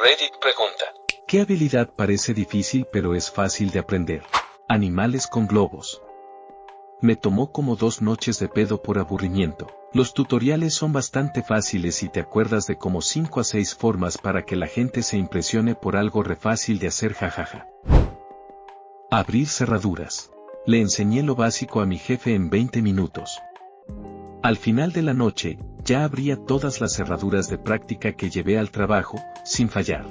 Reddit pregunta: ¿qué habilidad parece difícil pero es fácil de aprender? Animales con globos. Me tomó como 2 noches de pedo por aburrimiento. Los tutoriales son bastante fáciles y te acuerdas de como 5 a 6 formas para que la gente se impresione por algo re fácil de hacer, jajaja. Abrir cerraduras. Le enseñé lo básico a mi jefe en 20 minutos. Al final de la noche, ya abría todas las cerraduras de práctica que llevé al trabajo, sin fallar.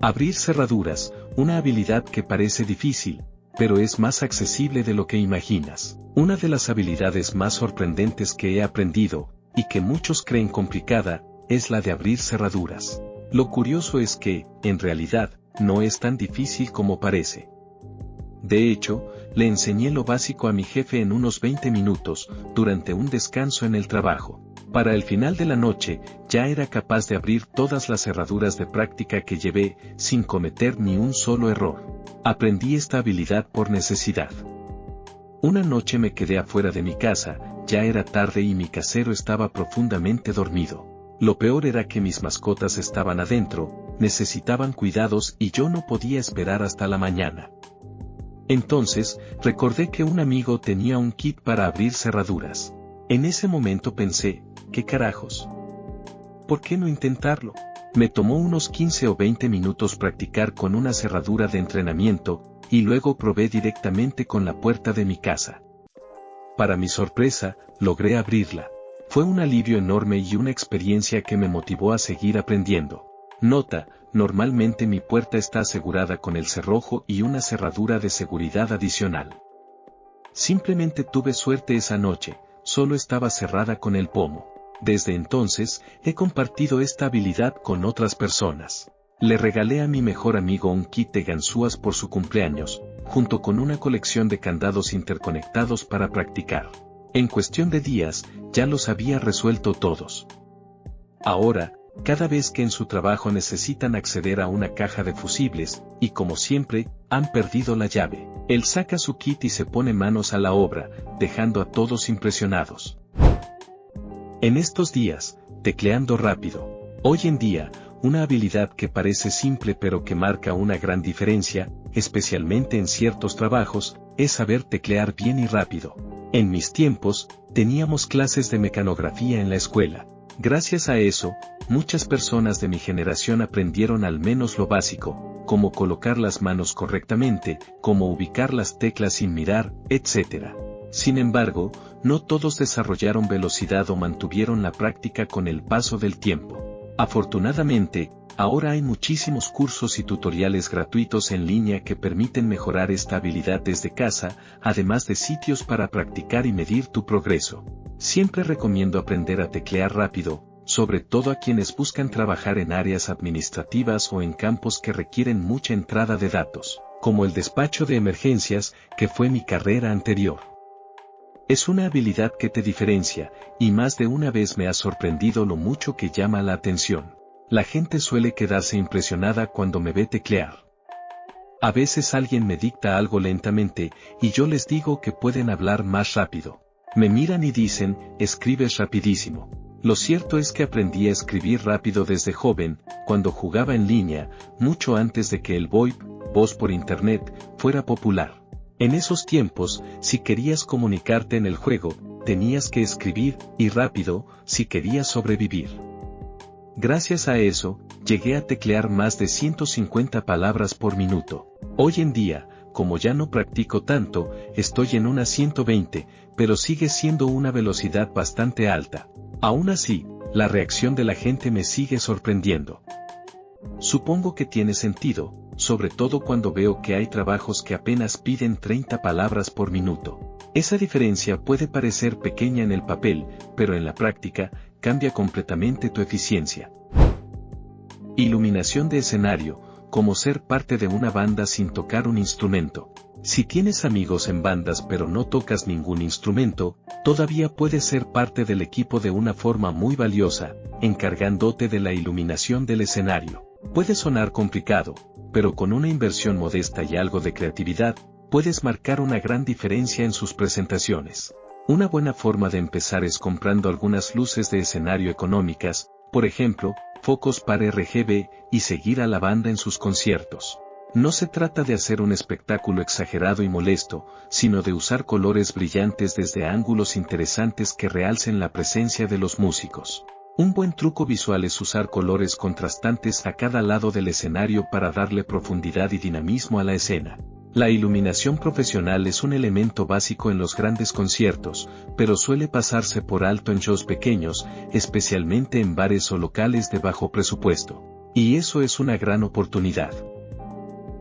Abrir cerraduras, una habilidad que parece difícil, pero es más accesible de lo que imaginas. Una de las habilidades más sorprendentes que he aprendido, y que muchos creen complicada, es la de abrir cerraduras. Lo curioso es que, en realidad, no es tan difícil como parece. De hecho, le enseñé lo básico a mi jefe en unos 20 minutos, durante un descanso en el trabajo. Para el final de la noche, ya era capaz de abrir todas las cerraduras de práctica que llevé, sin cometer ni un solo error. Aprendí esta habilidad por necesidad. Una noche me quedé afuera de mi casa, ya era tarde y mi casero estaba profundamente dormido. Lo peor era que mis mascotas estaban adentro, necesitaban cuidados y yo no podía esperar hasta la mañana. Entonces, recordé que un amigo tenía un kit para abrir cerraduras. En ese momento pensé, ¿qué carajos? ¿Por qué no intentarlo? Me tomó unos 15 o 20 minutos practicar con una cerradura de entrenamiento, y luego probé directamente con la puerta de mi casa. Para mi sorpresa, logré abrirla. Fue un alivio enorme y una experiencia que me motivó a seguir aprendiendo. Nota: normalmente mi puerta está asegurada con el cerrojo y una cerradura de seguridad adicional. Simplemente tuve suerte esa noche, solo estaba cerrada con el pomo. Desde entonces, he compartido esta habilidad con otras personas. Le regalé a mi mejor amigo un kit de ganzúas por su cumpleaños, junto con una colección de candados interconectados para practicar. En cuestión de días, ya los había resuelto todos. Ahora, cada vez que en su trabajo necesitan acceder a una caja de fusibles, y como siempre, han perdido la llave, él saca su kit y se pone manos a la obra, dejando a todos impresionados. En estos días, tecleando rápido. Hoy en día, una habilidad que parece simple pero que marca una gran diferencia, especialmente en ciertos trabajos, es saber teclear bien y rápido. En mis tiempos, teníamos clases de mecanografía en la escuela. Gracias a eso, muchas personas de mi generación aprendieron al menos lo básico, como colocar las manos correctamente, cómo ubicar las teclas sin mirar, etc. Sin embargo, no todos desarrollaron velocidad o mantuvieron la práctica con el paso del tiempo. Afortunadamente, ahora hay muchísimos cursos y tutoriales gratuitos en línea que permiten mejorar esta habilidad desde casa, además de sitios para practicar y medir tu progreso. Siempre recomiendo aprender a teclear rápido, sobre todo a quienes buscan trabajar en áreas administrativas o en campos que requieren mucha entrada de datos, como el despacho de emergencias, que fue mi carrera anterior. Es una habilidad que te diferencia, y más de una vez me ha sorprendido lo mucho que llama la atención. La gente suele quedarse impresionada cuando me ve teclear. A veces alguien me dicta algo lentamente, y yo les digo que pueden hablar más rápido. Me miran y dicen, escribes rapidísimo. Lo cierto es que aprendí a escribir rápido desde joven, cuando jugaba en línea, mucho antes de que el VoIP, voz por internet, fuera popular. En esos tiempos, si querías comunicarte en el juego, tenías que escribir, y rápido, si querías sobrevivir. Gracias a eso, llegué a teclear más de 150 palabras por minuto. Hoy en día, como ya no practico tanto, estoy en unas 120, pero sigue siendo una velocidad bastante alta. Aún así, la reacción de la gente me sigue sorprendiendo. Supongo que tiene sentido, sobre todo cuando veo que hay trabajos que apenas piden 30 palabras por minuto. Esa diferencia puede parecer pequeña en el papel, pero en la práctica, cambia completamente tu eficiencia. Iluminación de escenario, como ser parte de una banda sin tocar un instrumento. Si tienes amigos en bandas pero no tocas ningún instrumento, todavía puedes ser parte del equipo de una forma muy valiosa, encargándote de la iluminación del escenario. Puede sonar complicado, pero con una inversión modesta y algo de creatividad, puedes marcar una gran diferencia en sus presentaciones. Una buena forma de empezar es comprando algunas luces de escenario económicas, Por ejemplo, focos para RGB y seguir a la banda en sus conciertos. No se trata de hacer un espectáculo exagerado y molesto, sino de usar colores brillantes desde ángulos interesantes que realcen la presencia de los músicos. Un buen truco visual es usar colores contrastantes a cada lado del escenario para darle profundidad y dinamismo a la escena. La iluminación profesional es un elemento básico en los grandes conciertos, pero suele pasarse por alto en shows pequeños, especialmente en bares o locales de bajo presupuesto. Y eso es una gran oportunidad.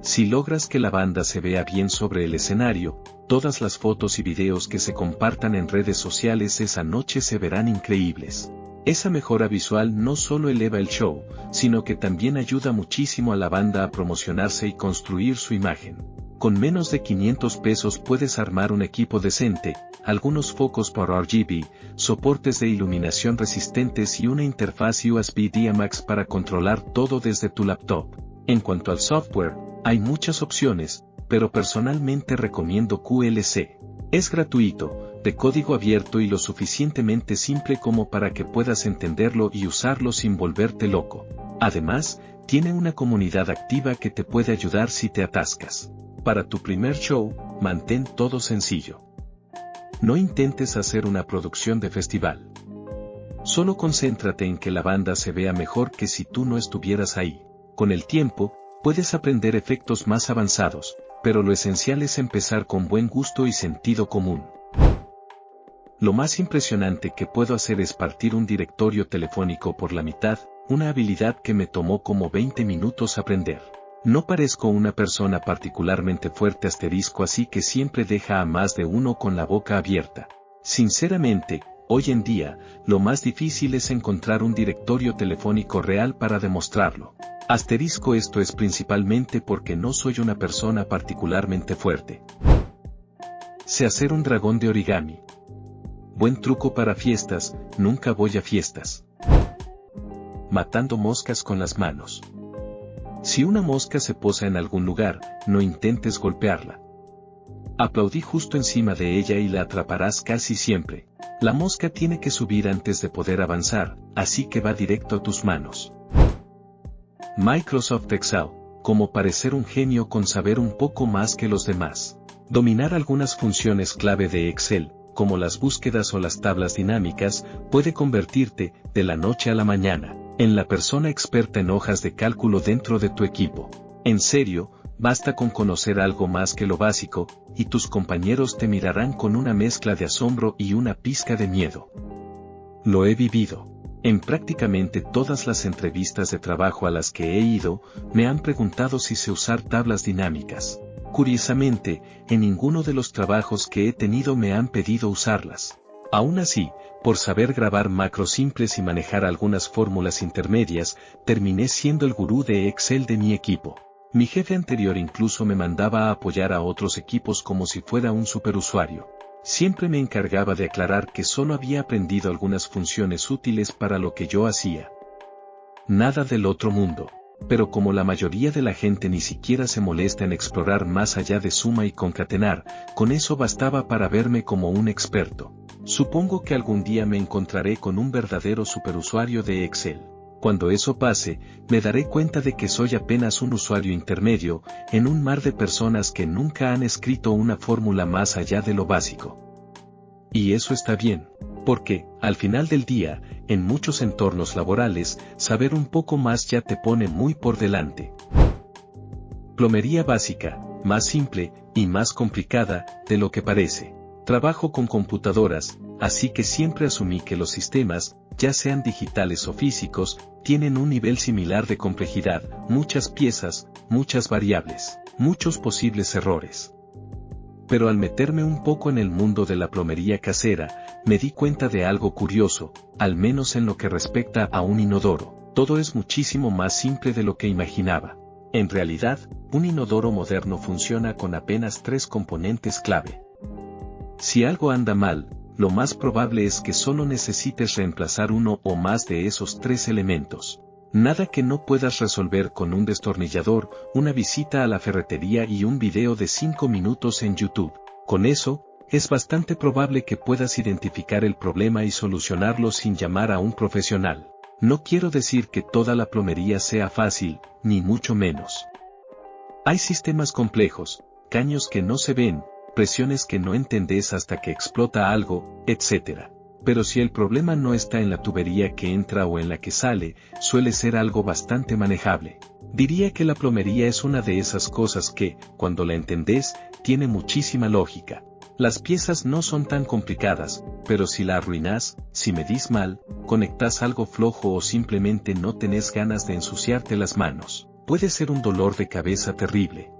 Si logras que la banda se vea bien sobre el escenario, todas las fotos y videos que se compartan en redes sociales esa noche se verán increíbles. Esa mejora visual no solo eleva el show, sino que también ayuda muchísimo a la banda a promocionarse y construir su imagen. Con menos de 500 pesos puedes armar un equipo decente, algunos focos por RGB, soportes de iluminación resistentes y una interfaz USB DMX para controlar todo desde tu laptop. En cuanto al software, hay muchas opciones, pero personalmente recomiendo QLC. Es gratuito, de código abierto y lo suficientemente simple como para que puedas entenderlo y usarlo sin volverte loco. Además, tiene una comunidad activa que te puede ayudar si te atascas. Para tu primer show, mantén todo sencillo. No intentes hacer una producción de festival. Solo concéntrate en que la banda se vea mejor que si tú no estuvieras ahí. Con el tiempo, puedes aprender efectos más avanzados, pero lo esencial es empezar con buen gusto y sentido común. Lo más impresionante que puedo hacer es partir un directorio telefónico por la mitad, una habilidad que me tomó como 20 minutos aprender. No parezco una persona particularmente fuerte así que siempre deja a más de uno con la boca abierta. Sinceramente, hoy en día, lo más difícil es encontrar un directorio telefónico real para demostrarlo. Esto es principalmente porque no soy una persona particularmente fuerte. Sé hacer un dragón de origami. Buen truco para fiestas, nunca voy a fiestas. Matando moscas con las manos. Si una mosca se posa en algún lugar, no intentes golpearla. Aplaudí justo encima de ella y la atraparás casi siempre. La mosca tiene que subir antes de poder avanzar, así que va directo a tus manos. Microsoft Excel, como parecer un genio con saber un poco más que los demás. Dominar algunas funciones clave de Excel, como las búsquedas o las tablas dinámicas, puede convertirte, de la noche a la mañana, en la persona experta en hojas de cálculo dentro de tu equipo. En serio, basta con conocer algo más que lo básico, y tus compañeros te mirarán con una mezcla de asombro y una pizca de miedo. Lo he vivido. En prácticamente todas las entrevistas de trabajo a las que he ido, me han preguntado si sé usar tablas dinámicas. Curiosamente, en ninguno de los trabajos que he tenido me han pedido usarlas. Aún así, por saber grabar macros simples y manejar algunas fórmulas intermedias, terminé siendo el gurú de Excel de mi equipo. Mi jefe anterior incluso me mandaba a apoyar a otros equipos como si fuera un superusuario. Siempre me encargaba de aclarar que solo había aprendido algunas funciones útiles para lo que yo hacía. Nada del otro mundo. Pero como la mayoría de la gente ni siquiera se molesta en explorar más allá de suma y concatenar, con eso bastaba para verme como un experto. Supongo que algún día me encontraré con un verdadero superusuario de Excel. Cuando eso pase, me daré cuenta de que soy apenas un usuario intermedio, en un mar de personas que nunca han escrito una fórmula más allá de lo básico. Y eso está bien, porque, al final del día, en muchos entornos laborales, saber un poco más ya te pone muy por delante. Plomería básica, más simple, y más complicada, de lo que parece. Trabajo con computadoras, así que siempre asumí que los sistemas, ya sean digitales o físicos, tienen un nivel similar de complejidad, muchas piezas, muchas variables, muchos posibles errores. Pero al meterme un poco en el mundo de la plomería casera, me di cuenta de algo curioso, al menos en lo que respecta a un inodoro. Todo es muchísimo más simple de lo que imaginaba. En realidad, un inodoro moderno funciona con apenas 3 componentes clave. Si algo anda mal, lo más probable es que solo necesites reemplazar uno o más de esos 3 elementos. Nada que no puedas resolver con un destornillador, una visita a la ferretería y un video de 5 minutos en YouTube. Con eso, es bastante probable que puedas identificar el problema y solucionarlo sin llamar a un profesional. No quiero decir que toda la plomería sea fácil, ni mucho menos. Hay sistemas complejos, caños que no se ven, presiones que no entendés hasta que explota algo, etc. Pero si el problema no está en la tubería que entra o en la que sale, suele ser algo bastante manejable. Diría que la plomería es una de esas cosas que, cuando la entendés, tiene muchísima lógica. Las piezas no son tan complicadas, pero si la arruinás, si medís mal, conectás algo flojo o simplemente no tenés ganas de ensuciarte las manos, puede ser un dolor de cabeza terrible.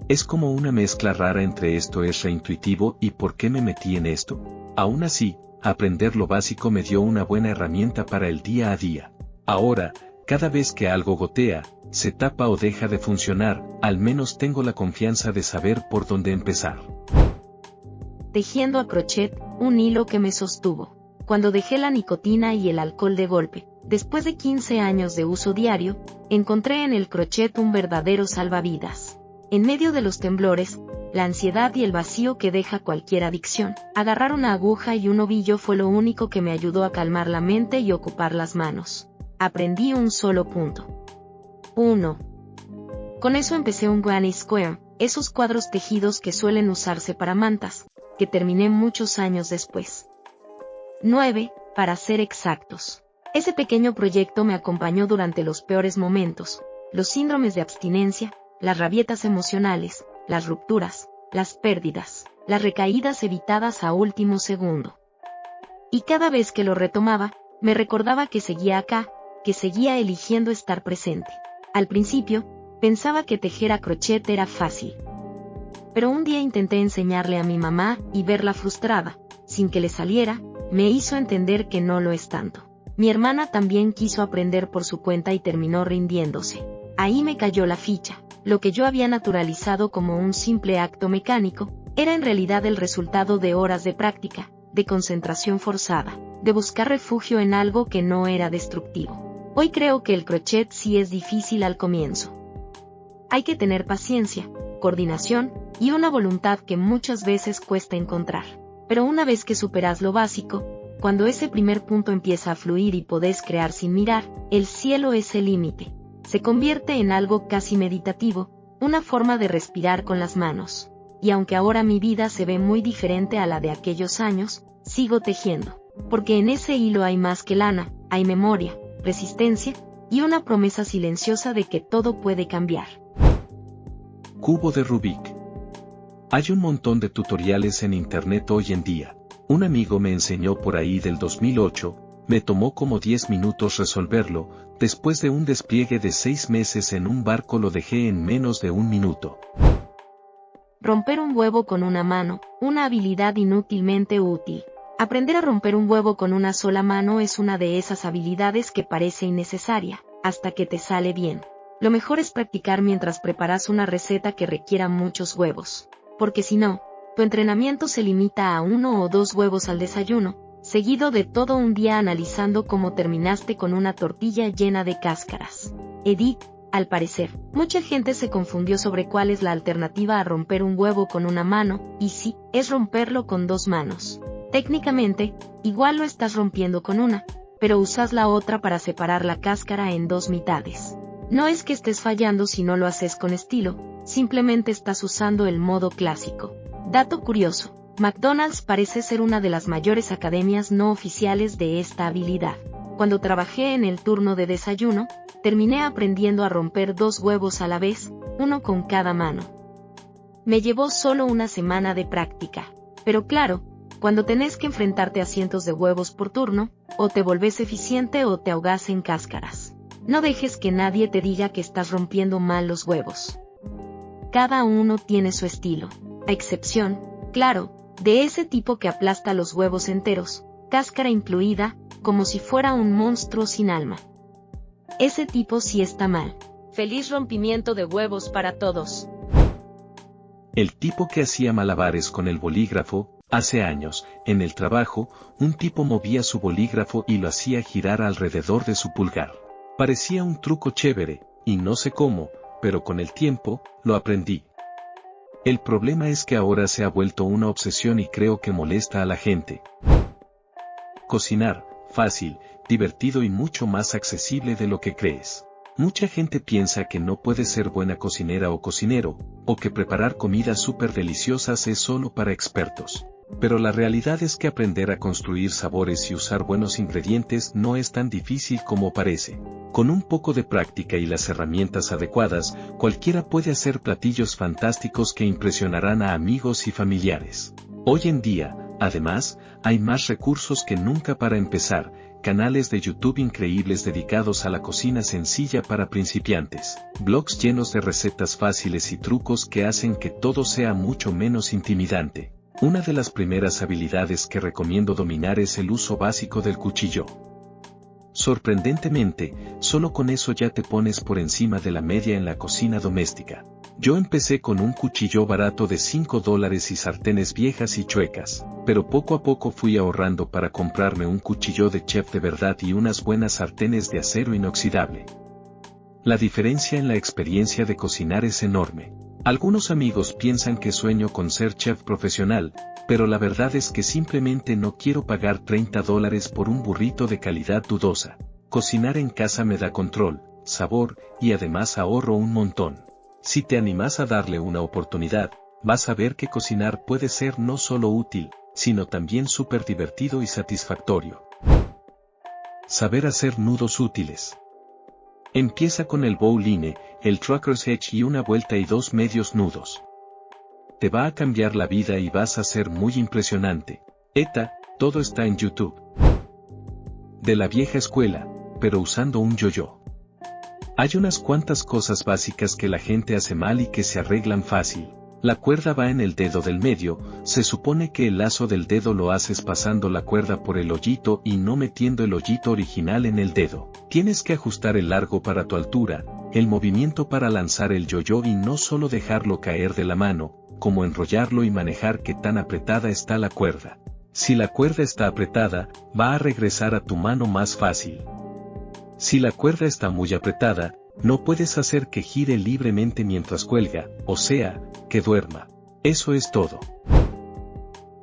Es como una mezcla rara entre esto es reintuitivo y ¿por qué me metí en esto? Aún así, aprender lo básico me dio una buena herramienta para el día a día. Ahora, cada vez que algo gotea, se tapa o deja de funcionar, al menos tengo la confianza de saber por dónde empezar. Tejiendo a crochet, un hilo que me sostuvo. Cuando dejé la nicotina y el alcohol de golpe, después de 15 años de uso diario, encontré en el crochet un verdadero salvavidas. En medio de los temblores, la ansiedad y el vacío que deja cualquier adicción, agarrar una aguja y un ovillo fue lo único que me ayudó a calmar la mente y ocupar las manos. Aprendí un solo punto. 1. Con eso empecé un granny square, esos cuadros tejidos que suelen usarse para mantas, que terminé muchos años después. 9, para ser exactos. Ese pequeño proyecto me acompañó durante los peores momentos, los síndromes de abstinencia, las rabietas emocionales, las rupturas, las pérdidas, las recaídas evitadas a último segundo. Y cada vez que lo retomaba, me recordaba que seguía acá, que seguía eligiendo estar presente. Al principio, pensaba que tejer a crochet era fácil. Pero un día intenté enseñarle a mi mamá y verla frustrada, sin que le saliera, me hizo entender que no lo es tanto. Mi hermana también quiso aprender por su cuenta y terminó rindiéndose. Ahí me cayó la ficha. Lo que yo había naturalizado como un simple acto mecánico, era en realidad el resultado de horas de práctica, de concentración forzada, de buscar refugio en algo que no era destructivo. Hoy creo que el crochet sí es difícil al comienzo. Hay que tener paciencia, coordinación, y una voluntad que muchas veces cuesta encontrar. Pero una vez que superas lo básico, cuando ese primer punto empieza a fluir y podés crear sin mirar, el cielo es el límite. Se convierte en algo casi meditativo, una forma de respirar con las manos. Y aunque ahora mi vida se ve muy diferente a la de aquellos años, sigo tejiendo. Porque en ese hilo hay más que lana, hay memoria, resistencia, y una promesa silenciosa de que todo puede cambiar. Cubo de Rubik. Hay un montón de tutoriales en internet hoy en día. Un amigo me enseñó por ahí del 2008, me tomó como 10 minutos resolverlo, después de un despliegue de 6 meses en un barco lo dejé en menos de 1 minuto. Romper un huevo con una mano, una habilidad inútilmente útil. Aprender a romper un huevo con una sola mano es una de esas habilidades que parece innecesaria, hasta que te sale bien. Lo mejor es practicar mientras preparas una receta que requiera muchos huevos. Porque si no, tu entrenamiento se limita a 1 o 2 huevos al desayuno, seguido de todo un día analizando cómo terminaste con una tortilla llena de cáscaras. Edith, al parecer, mucha gente se confundió sobre cuál es la alternativa a romper un huevo con una mano, y sí, es romperlo con 2 manos. Técnicamente, igual lo estás rompiendo con una, pero usas la otra para separar la cáscara en 2 mitades. No es que estés fallando si no lo haces con estilo, simplemente estás usando el modo clásico. Dato curioso. McDonald's parece ser una de las mayores academias no oficiales de esta habilidad. Cuando trabajé en el turno de desayuno, terminé aprendiendo a romper 2 huevos a la vez, uno con cada mano. Me llevó solo una semana de práctica. Pero claro, cuando tenés que enfrentarte a cientos de huevos por turno, o te volvés eficiente o te ahogás en cáscaras. No dejes que nadie te diga que estás rompiendo mal los huevos. Cada uno tiene su estilo, a excepción, claro, de ese tipo que aplasta los huevos enteros, cáscara incluida, como si fuera un monstruo sin alma. Ese tipo sí está mal. Feliz rompimiento de huevos para todos. El tipo que hacía malabares con el bolígrafo, hace años, en el trabajo, un tipo movía su bolígrafo y lo hacía girar alrededor de su pulgar. Parecía un truco chévere, y no sé cómo, pero con el tiempo, lo aprendí. El problema es que ahora se ha vuelto una obsesión y creo que molesta a la gente. Cocinar, fácil, divertido y mucho más accesible de lo que crees. Mucha gente piensa que no puede ser buena cocinera o cocinero, o que preparar comidas súper deliciosas es solo para expertos. Pero la realidad es que aprender a construir sabores y usar buenos ingredientes no es tan difícil como parece. Con un poco de práctica y las herramientas adecuadas, cualquiera puede hacer platillos fantásticos que impresionarán a amigos y familiares. Hoy en día, además, hay más recursos que nunca para empezar, canales de YouTube increíbles dedicados a la cocina sencilla para principiantes, blogs llenos de recetas fáciles y trucos que hacen que todo sea mucho menos intimidante. Una de las primeras habilidades que recomiendo dominar es el uso básico del cuchillo. Sorprendentemente, solo con eso ya te pones por encima de la media en la cocina doméstica. Yo empecé con un cuchillo barato de $5 y sartenes viejas y chuecas, pero poco a poco fui ahorrando para comprarme un cuchillo de chef de verdad y unas buenas sartenes de acero inoxidable. La diferencia en la experiencia de cocinar es enorme. Algunos amigos piensan que sueño con ser chef profesional, pero la verdad es que simplemente no quiero pagar $30 por un burrito de calidad dudosa. Cocinar en casa me da control, sabor, y además ahorro un montón. Si te animas a darle una oportunidad, vas a ver que cocinar puede ser no solo útil, sino también súper divertido y satisfactorio. Saber hacer nudos útiles. Empieza con el bowline, el trucker's edge y una vuelta y 2 medios nudos. Te va a cambiar la vida y vas a ser muy impresionante. Todo está en YouTube. De la vieja escuela, pero usando un yo-yo. Hay unas cuantas cosas básicas que la gente hace mal y que se arreglan fácil. La cuerda va en el dedo del medio, se supone que el lazo del dedo lo haces pasando la cuerda por el hoyito y no metiendo el hoyito original en el dedo. Tienes que ajustar el largo para tu altura, el movimiento para lanzar el yo-yo y no solo dejarlo caer de la mano, como enrollarlo y manejar qué tan apretada está la cuerda. Si la cuerda está apretada, va a regresar a tu mano más fácil. Si la cuerda está muy apretada, no puedes hacer que gire libremente mientras cuelga, o sea, que duerma. Eso es todo.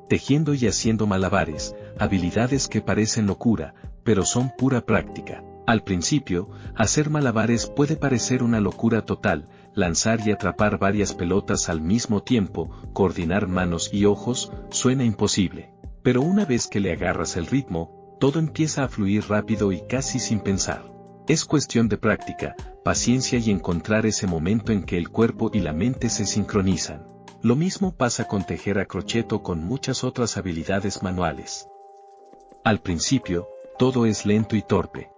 Tejiendo y haciendo malabares, habilidades que parecen locura, pero son pura práctica. Al principio, hacer malabares puede parecer una locura total, lanzar y atrapar varias pelotas al mismo tiempo, coordinar manos y ojos, suena imposible. Pero una vez que le agarras el ritmo, todo empieza a fluir rápido y casi sin pensar. Es cuestión de práctica, paciencia y encontrar ese momento en que el cuerpo y la mente se sincronizan. Lo mismo pasa con tejer a crochet o con muchas otras habilidades manuales. Al principio, todo es lento y torpe.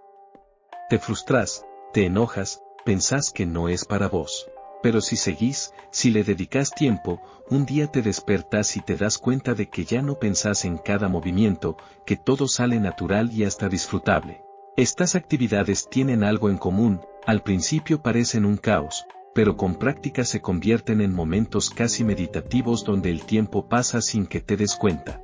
Te frustras, te enojas, pensás que no es para vos. Pero si seguís, si le dedicas tiempo, un día te despertás y te das cuenta de que ya no pensás en cada movimiento, que todo sale natural y hasta disfrutable. Estas actividades tienen algo en común, al principio parecen un caos, pero con práctica se convierten en momentos casi meditativos donde el tiempo pasa sin que te des cuenta.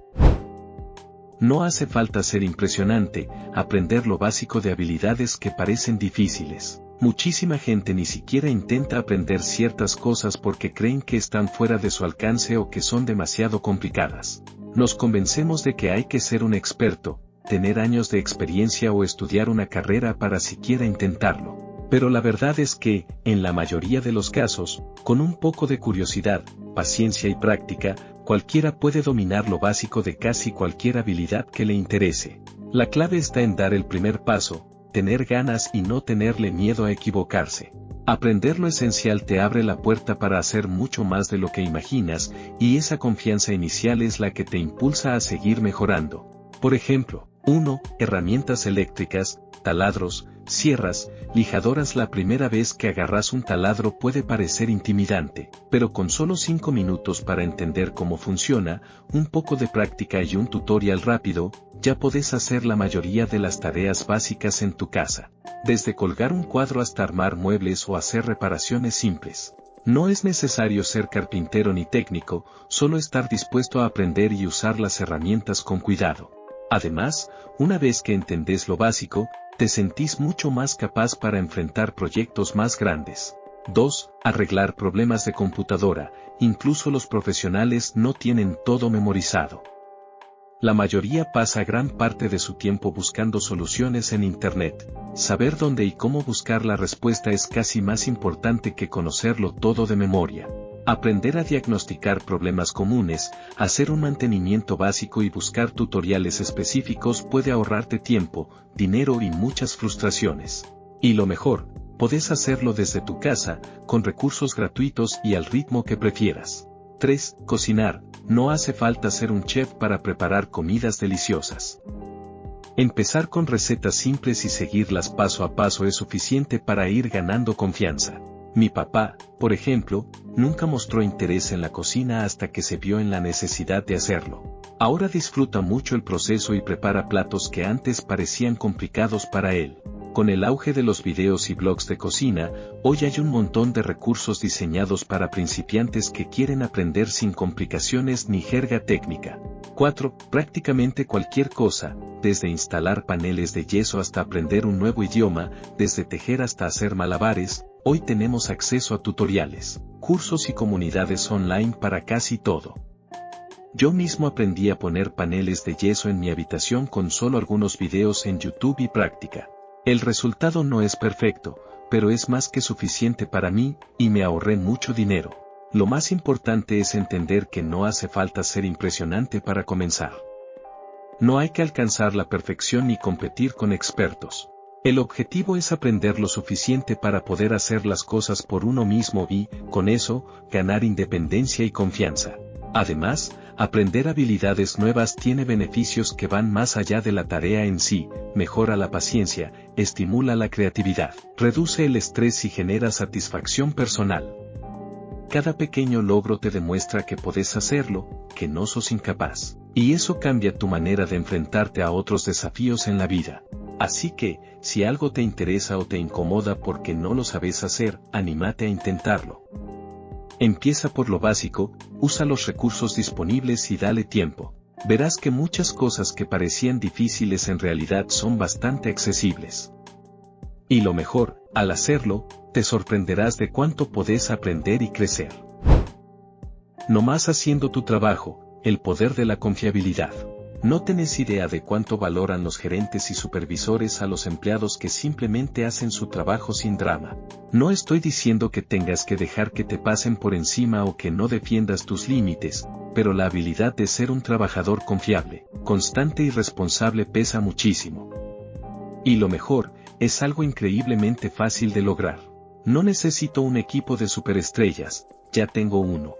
No hace falta ser impresionante, aprender lo básico de habilidades que parecen difíciles. Muchísima gente ni siquiera intenta aprender ciertas cosas porque creen que están fuera de su alcance o que son demasiado complicadas. Nos convencemos de que hay que ser un experto, tener años de experiencia o estudiar una carrera para siquiera intentarlo. Pero la verdad es que, en la mayoría de los casos, con un poco de curiosidad, paciencia y práctica, cualquiera puede dominar lo básico de casi cualquier habilidad que le interese. La clave está en dar el primer paso, tener ganas y no tenerle miedo a equivocarse. Aprender lo esencial te abre la puerta para hacer mucho más de lo que imaginas, y esa confianza inicial es la que te impulsa a seguir mejorando. Por ejemplo, 1. Herramientas eléctricas, taladros, sierras, lijadoras. La primera vez que agarras un taladro puede parecer intimidante, pero con solo 5 minutos para entender cómo funciona, un poco de práctica y un tutorial rápido, ya podés hacer la mayoría de las tareas básicas en tu casa. Desde colgar un cuadro hasta armar muebles o hacer reparaciones simples. No es necesario ser carpintero ni técnico, solo estar dispuesto a aprender y usar las herramientas con cuidado. Además, una vez que entendés lo básico, te sentís mucho más capaz para enfrentar proyectos más grandes. 2. Arreglar problemas de computadora. Incluso los profesionales no tienen todo memorizado. La mayoría pasa gran parte de su tiempo buscando soluciones en Internet. Saber dónde y cómo buscar la respuesta es casi más importante que conocerlo todo de memoria. Aprender a diagnosticar problemas comunes, hacer un mantenimiento básico y buscar tutoriales específicos puede ahorrarte tiempo, dinero y muchas frustraciones. Y lo mejor, podés hacerlo desde tu casa, con recursos gratuitos y al ritmo que prefieras. 3. Cocinar. No hace falta ser un chef para preparar comidas deliciosas. Empezar con recetas simples y seguirlas paso a paso es suficiente para ir ganando confianza. Mi papá, por ejemplo, nunca mostró interés en la cocina hasta que se vio en la necesidad de hacerlo. Ahora disfruta mucho el proceso y prepara platos que antes parecían complicados para él. Con el auge de los videos y blogs de cocina, hoy hay un montón de recursos diseñados para principiantes que quieren aprender sin complicaciones ni jerga técnica. 4. Prácticamente cualquier cosa, desde instalar paneles de yeso hasta aprender un nuevo idioma, desde tejer hasta hacer malabares, hoy tenemos acceso a tutoriales, cursos y comunidades online para casi todo. Yo mismo aprendí a poner paneles de yeso en mi habitación con solo algunos videos en YouTube y práctica. El resultado no es perfecto, pero es más que suficiente para mí, y me ahorré mucho dinero. Lo más importante es entender que no hace falta ser impresionante para comenzar. No hay que alcanzar la perfección ni competir con expertos. El objetivo es aprender lo suficiente para poder hacer las cosas por uno mismo y, con eso, ganar independencia y confianza. Además, aprender habilidades nuevas tiene beneficios que van más allá de la tarea en sí, mejora la paciencia, estimula la creatividad, reduce el estrés y genera satisfacción personal. Cada pequeño logro te demuestra que podés hacerlo, que no sos incapaz, y eso cambia tu manera de enfrentarte a otros desafíos en la vida. Así que, si algo te interesa o te incomoda porque no lo sabes hacer, anímate a intentarlo. Empieza por lo básico, usa los recursos disponibles y dale tiempo. Verás que muchas cosas que parecían difíciles en realidad son bastante accesibles. Y lo mejor, al hacerlo, te sorprenderás de cuánto podés aprender y crecer. No más haciendo tu trabajo, el poder de la confiabilidad. No tenés idea de cuánto valoran los gerentes y supervisores a los empleados que simplemente hacen su trabajo sin drama. No estoy diciendo que tengas que dejar que te pasen por encima o que no defiendas tus límites, pero la habilidad de ser un trabajador confiable, constante y responsable pesa muchísimo. Y lo mejor, es algo increíblemente fácil de lograr. No necesito un equipo de superestrellas, ya tengo uno.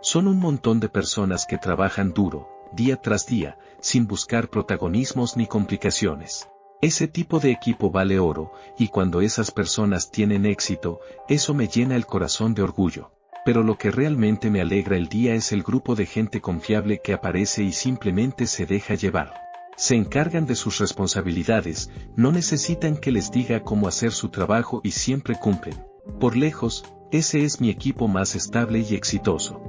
Son un montón de personas que trabajan duro, día tras día, sin buscar protagonismos ni complicaciones. Ese tipo de equipo vale oro, y cuando esas personas tienen éxito, eso me llena el corazón de orgullo. Pero lo que realmente me alegra el día es el grupo de gente confiable que aparece y simplemente se deja llevar. Se encargan de sus responsabilidades, no necesitan que les diga cómo hacer su trabajo y siempre cumplen. Por lejos, ese es mi equipo más estable y exitoso.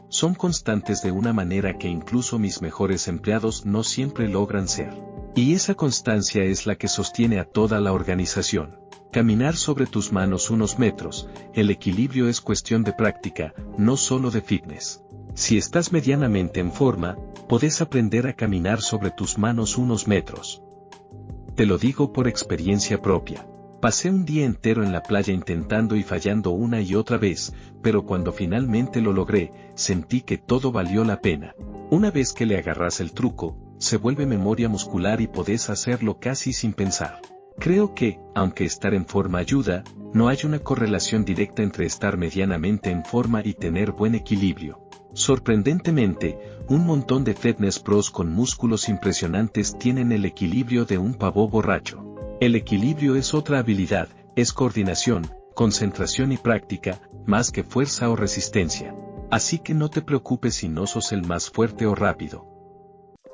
Son constantes de una manera que incluso mis mejores empleados no siempre logran ser. Y esa constancia es la que sostiene a toda la organización. Caminar sobre tus manos unos metros, el equilibrio es cuestión de práctica, no solo de fitness. Si estás medianamente en forma, podés aprender a caminar sobre tus manos unos metros. Te lo digo por experiencia propia. Pasé un día entero en la playa intentando y fallando una y otra vez, pero cuando finalmente lo logré, sentí que todo valió la pena. Una vez que le agarras el truco, se vuelve memoria muscular y podés hacerlo casi sin pensar. Creo que, aunque estar en forma ayuda, no hay una correlación directa entre estar medianamente en forma y tener buen equilibrio. Sorprendentemente, un montón de fitness pros con músculos impresionantes tienen el equilibrio de un pavo borracho. El equilibrio es otra habilidad, es coordinación, concentración y práctica, más que fuerza o resistencia. Así que no te preocupes si no sos el más fuerte o rápido.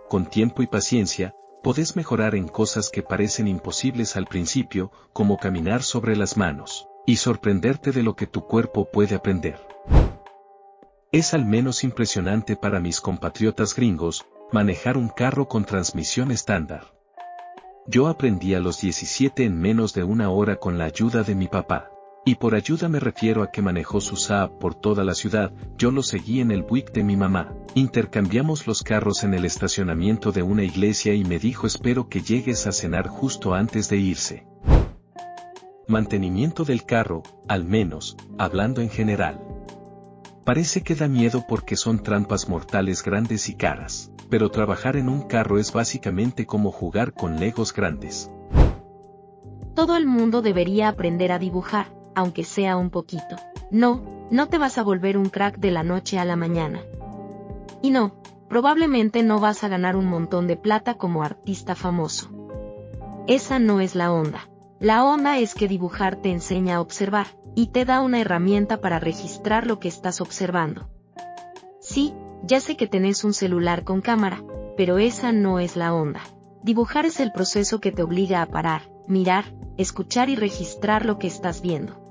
Con tiempo y paciencia, podés mejorar en cosas que parecen imposibles al principio, como caminar sobre las manos, y sorprenderte de lo que tu cuerpo puede aprender. Es al menos impresionante para mis compatriotas gringos, manejar un carro con transmisión estándar. Yo aprendí a los 17 en menos de una hora con la ayuda de mi papá. Y por ayuda me refiero a que manejó su Saab por toda la ciudad, yo lo seguí en el Buick de mi mamá. Intercambiamos los carros en el estacionamiento de una iglesia y me dijo espero que llegues a cenar justo antes de irse. Mantenimiento del carro, al menos, hablando en general. Parece que da miedo porque son trampas mortales grandes y caras, pero trabajar en un carro es básicamente como jugar con legos grandes. Todo el mundo debería aprender a dibujar, aunque sea un poquito. No te vas a volver un crack de la noche a la mañana. Y no, probablemente no vas a ganar un montón de plata como artista famoso. Esa no es la onda. La onda es que dibujar te enseña a observar, y te da una herramienta para registrar lo que estás observando. Sí, ya sé que tenés un celular con cámara, pero esa no es la onda. Dibujar es el proceso que te obliga a parar, mirar, escuchar y registrar lo que estás viendo.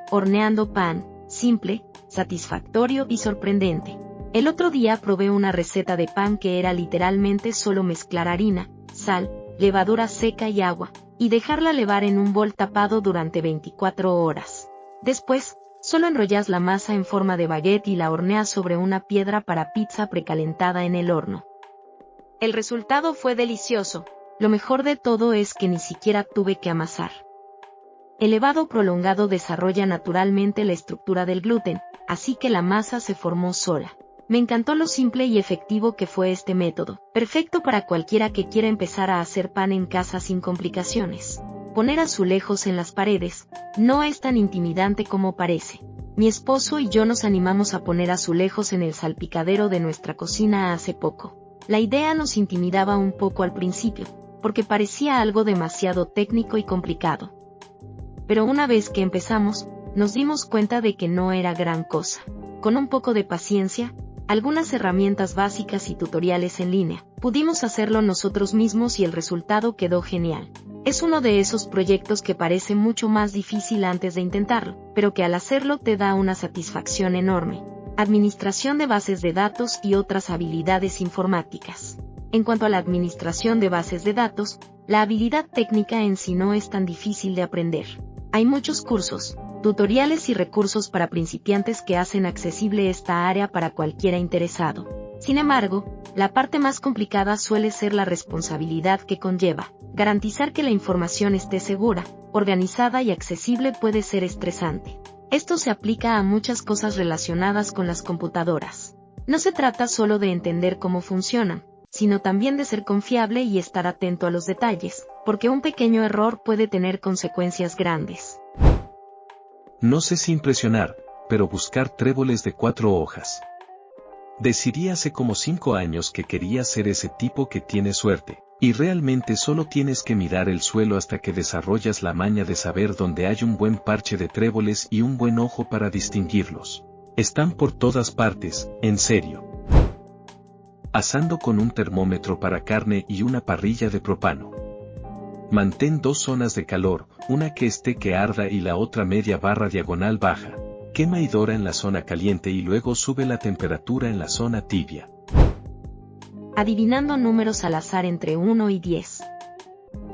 Horneando pan, simple, satisfactorio y sorprendente. El otro día probé una receta de pan que era literalmente solo mezclar harina, sal, levadura seca y agua, y dejarla levar en un bol tapado durante 24 horas. Después, solo enrollas la masa en forma de baguette y la horneas sobre una piedra para pizza precalentada en el horno. El resultado fue delicioso. Lo mejor de todo es que ni siquiera tuve que amasar. El levado prolongado desarrolla naturalmente la estructura del gluten, así que la masa se formó sola. Me encantó lo simple y efectivo que fue este método, perfecto para cualquiera que quiera empezar a hacer pan en casa sin complicaciones. Poner azulejos en las paredes no es tan intimidante como parece. Mi esposo y yo nos animamos a poner azulejos en el salpicadero de nuestra cocina hace poco. La idea nos intimidaba un poco al principio, porque parecía algo demasiado técnico y complicado. Pero una vez que empezamos, nos dimos cuenta de que no era gran cosa. Con un poco de paciencia, algunas herramientas básicas y tutoriales en línea, pudimos hacerlo nosotros mismos y el resultado quedó genial. Es uno de esos proyectos que parece mucho más difícil antes de intentarlo, pero que al hacerlo te da una satisfacción enorme. Administración de bases de datos y otras habilidades informáticas. En cuanto a la administración de bases de datos, la habilidad técnica en sí no es tan difícil de aprender. Hay muchos cursos, tutoriales y recursos para principiantes que hacen accesible esta área para cualquiera interesado. Sin embargo, la parte más complicada suele ser la responsabilidad que conlleva. Garantizar que la información esté segura, organizada y accesible puede ser estresante. Esto se aplica a muchas cosas relacionadas con las computadoras. No se trata solo de entender cómo funcionan, sino también de ser confiable y estar atento a los detalles, porque un pequeño error puede tener consecuencias grandes. No sé si impresionar, pero buscar tréboles de 4 hojas. Decidí hace como 5 años que quería ser ese tipo que tiene suerte, y realmente solo tienes que mirar el suelo hasta que desarrollas la maña de saber dónde hay un buen parche de tréboles y un buen ojo para distinguirlos. Están por todas partes, en serio. Asando con un termómetro para carne y una parrilla de propano. Mantén 2 zonas de calor, una que esté que arda y la otra media barra diagonal baja. Quema y dora en la zona caliente y luego sube la temperatura en la zona tibia. Adivinando números al azar entre 1 y 10.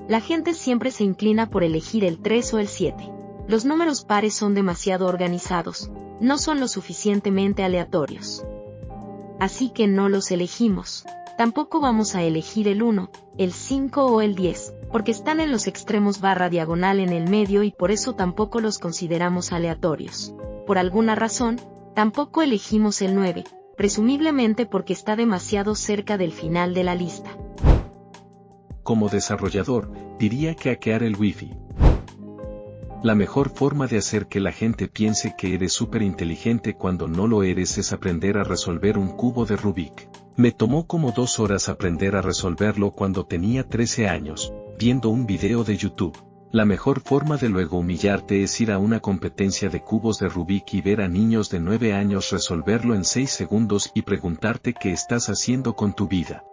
La gente siempre se inclina por elegir el 3 o el 7. Los números pares son demasiado organizados, no son lo suficientemente aleatorios. Así que no los elegimos. Tampoco vamos a elegir el 1, el 5 o el 10, porque están en los extremos barra diagonal en el medio y por eso tampoco los consideramos aleatorios. Por alguna razón, tampoco elegimos el 9, presumiblemente porque está demasiado cerca del final de la lista. Como desarrollador, diría que hackear el Wi-Fi. La mejor forma de hacer que la gente piense que eres súper inteligente cuando no lo eres es aprender a resolver un cubo de Rubik. Me tomó como 2 horas aprender a resolverlo cuando tenía 13 años, viendo un video de YouTube. La mejor forma de luego humillarte es ir a una competencia de cubos de Rubik y ver a niños de 9 años resolverlo en 6 segundos y preguntarte qué estás haciendo con tu vida.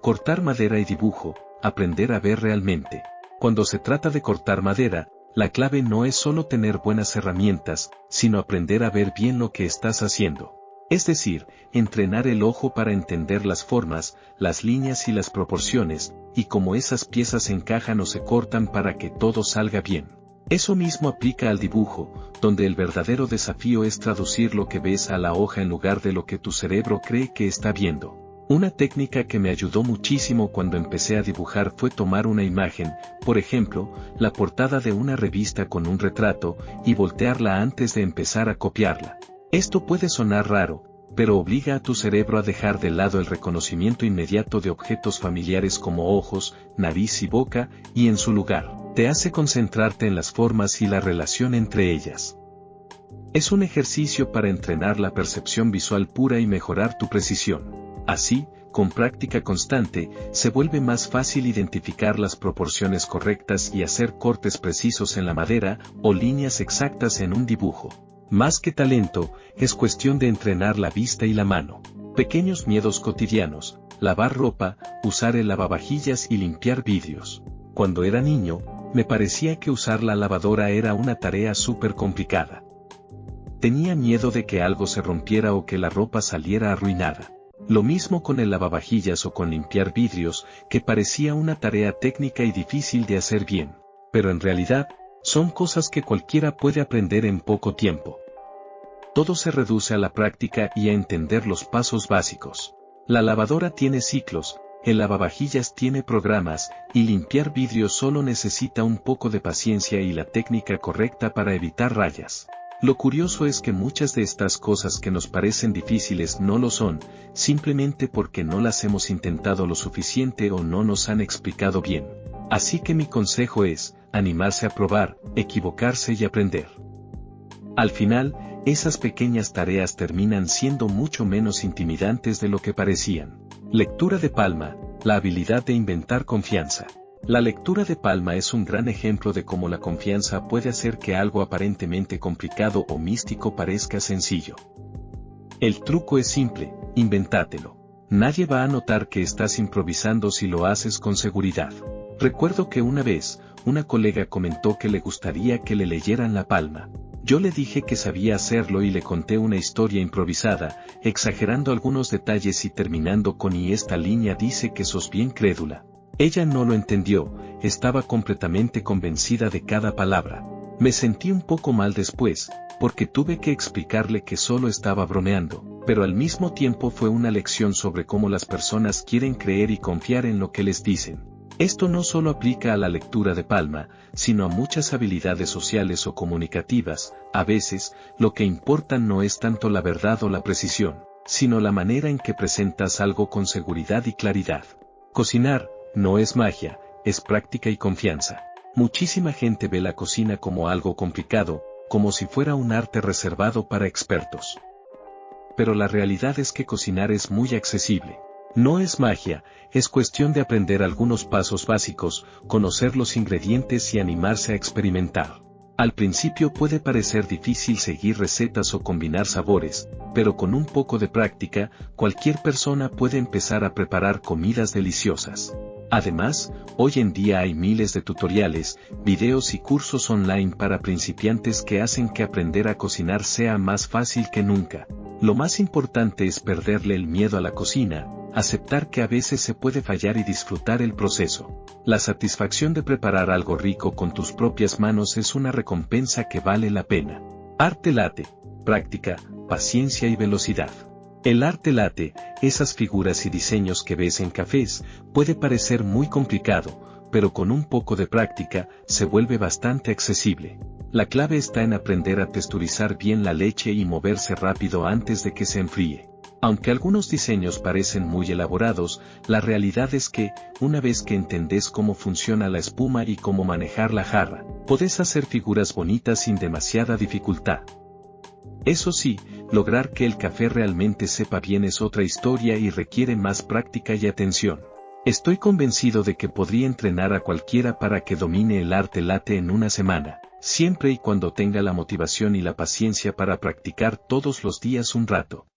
Cortar madera y dibujo, aprender a ver realmente. Cuando se trata de cortar madera, la clave no es solo tener buenas herramientas, sino aprender a ver bien lo que estás haciendo. Es decir, entrenar el ojo para entender las formas, las líneas y las proporciones, y cómo esas piezas encajan o se cortan para que todo salga bien. Eso mismo aplica al dibujo, donde el verdadero desafío es traducir lo que ves a la hoja en lugar de lo que tu cerebro cree que está viendo. Una técnica que me ayudó muchísimo cuando empecé a dibujar fue tomar una imagen, por ejemplo, la portada de una revista con un retrato, y voltearla antes de empezar a copiarla. Esto puede sonar raro, pero obliga a tu cerebro a dejar de lado el reconocimiento inmediato de objetos familiares como ojos, nariz y boca, y en su lugar, te hace concentrarte en las formas y la relación entre ellas. Es un ejercicio para entrenar la percepción visual pura y mejorar tu precisión. Así, con práctica constante, se vuelve más fácil identificar las proporciones correctas y hacer cortes precisos en la madera o líneas exactas en un dibujo. Más que talento, es cuestión de entrenar la vista y la mano. Pequeños miedos cotidianos: lavar ropa, usar el lavavajillas y limpiar vidrios. Cuando era niño, me parecía que usar la lavadora era una tarea súper complicada. Tenía miedo de que algo se rompiera o que la ropa saliera arruinada. Lo mismo con el lavavajillas o con limpiar vidrios, que parecía una tarea técnica y difícil de hacer bien. Pero en realidad, son cosas que cualquiera puede aprender en poco tiempo. Todo se reduce a la práctica y a entender los pasos básicos. La lavadora tiene ciclos, el lavavajillas tiene programas, y limpiar vidrios solo necesita un poco de paciencia y la técnica correcta para evitar rayas. Lo curioso es que muchas de estas cosas que nos parecen difíciles no lo son, simplemente porque no las hemos intentado lo suficiente o no nos han explicado bien. Así que mi consejo es, animarse a probar, equivocarse y aprender. Al final, esas pequeñas tareas terminan siendo mucho menos intimidantes de lo que parecían. Lectura de palma: la habilidad de inventar confianza. La lectura de palma es un gran ejemplo de cómo la confianza puede hacer que algo aparentemente complicado o místico parezca sencillo. El truco es simple: inventátelo. Nadie va a notar que estás improvisando si lo haces con seguridad. Recuerdo que una vez, una colega comentó que le gustaría que le leyeran la palma. Yo le dije que sabía hacerlo y le conté una historia improvisada, exagerando algunos detalles y terminando con: "Y esta línea dice que sos bien crédula". Ella no lo entendió, estaba completamente convencida de cada palabra. Me sentí un poco mal después, porque tuve que explicarle que solo estaba bromeando, pero al mismo tiempo fue una lección sobre cómo las personas quieren creer y confiar en lo que les dicen. Esto no solo aplica a la lectura de palma, sino a muchas habilidades sociales o comunicativas. A veces, lo que importa no es tanto la verdad o la precisión, sino la manera en que presentas algo con seguridad y claridad. Cocinar no es magia, es práctica y confianza. Muchísima gente ve la cocina como algo complicado, como si fuera un arte reservado para expertos. Pero la realidad es que cocinar es muy accesible. No es magia, es cuestión de aprender algunos pasos básicos, conocer los ingredientes y animarse a experimentar. Al principio puede parecer difícil seguir recetas o combinar sabores, pero con un poco de práctica, cualquier persona puede empezar a preparar comidas deliciosas. Además, hoy en día hay miles de tutoriales, videos y cursos online para principiantes que hacen que aprender a cocinar sea más fácil que nunca. Lo más importante es perderle el miedo a la cocina, aceptar que a veces se puede fallar y disfrutar el proceso. La satisfacción de preparar algo rico con tus propias manos es una recompensa que vale la pena. Arte latte: práctica, paciencia y velocidad. El arte latte, esas figuras y diseños que ves en cafés, puede parecer muy complicado, pero con un poco de práctica, se vuelve bastante accesible. La clave está en aprender a texturizar bien la leche y moverse rápido antes de que se enfríe. Aunque algunos diseños parecen muy elaborados, la realidad es que, una vez que entendés cómo funciona la espuma y cómo manejar la jarra, podés hacer figuras bonitas sin demasiada dificultad. Eso sí, lograr que el café realmente sepa bien es otra historia y requiere más práctica y atención. Estoy convencido de que podría entrenar a cualquiera para que domine el arte latte en una semana, siempre y cuando tenga la motivación y la paciencia para practicar todos los días un rato.